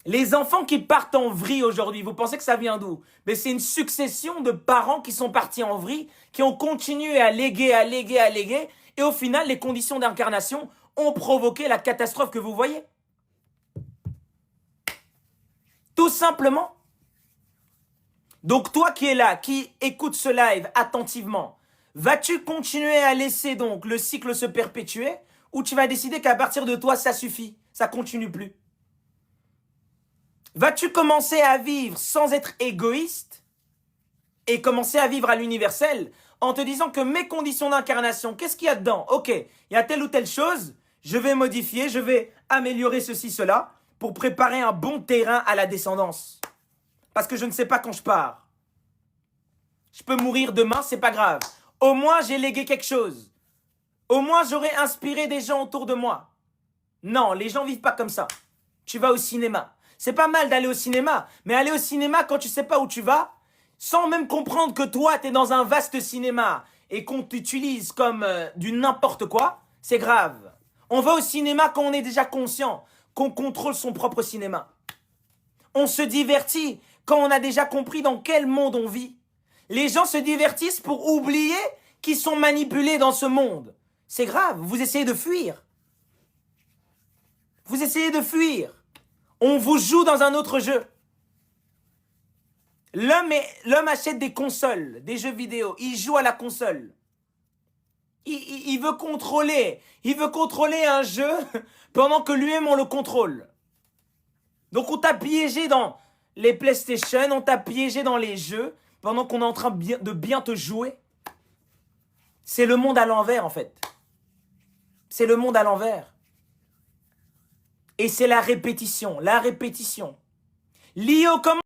Les enfants qui partent en vrille aujourd'hui, vous pensez que ça vient d'où? Mais c'est une succession de parents qui sont partis en vrille, qui ont continué à léguer, à léguer, à léguer, et au final, les conditions d'incarnation ont provoqué la catastrophe que vous voyez. Tout simplement. Donc toi qui es là, qui écoute ce live attentivement, vas-tu continuer à laisser donc le cycle se perpétuer, ou tu vas décider qu'à partir de toi, ça suffit, ça continue plus? Vas-tu commencer à vivre sans être égoïste et commencer à vivre à l'universel en te disant que mes conditions d'incarnation, qu'est-ce qu'il y a dedans? Ok, il y a telle ou telle chose, je vais modifier, je vais améliorer ceci, cela pour préparer un bon terrain à la descendance. Parce que je ne sais pas quand je pars. Je peux mourir demain, c'est pas grave. Au moins, j'ai légué quelque chose. Au moins, j'aurais inspiré des gens autour de moi. Non, les gens vivent pas comme ça. Tu vas au cinéma. C'est pas mal d'aller au cinéma, mais aller au cinéma quand tu sais pas où tu vas, sans même comprendre que toi, tu es dans un vaste cinéma et qu'on t'utilise comme du n'importe quoi, c'est grave. On va au cinéma quand on est déjà conscient qu'on contrôle son propre cinéma. On se divertit quand on a déjà compris dans quel monde on vit. Les gens se divertissent pour oublier qu'ils sont manipulés dans ce monde. C'est grave, vous essayez de fuir. Vous essayez de fuir. On vous joue dans un autre jeu. L'homme achète des consoles, des jeux vidéo. Il joue à la console. Il veut contrôler. Il veut contrôler un jeu pendant que lui-même on le contrôle. Donc on t'a piégé dans les PlayStation, on t'a piégé dans les jeux pendant qu'on est en train de bien te jouer. C'est le monde à l'envers en fait. C'est le monde à l'envers. Et c'est la répétition. Lio, comment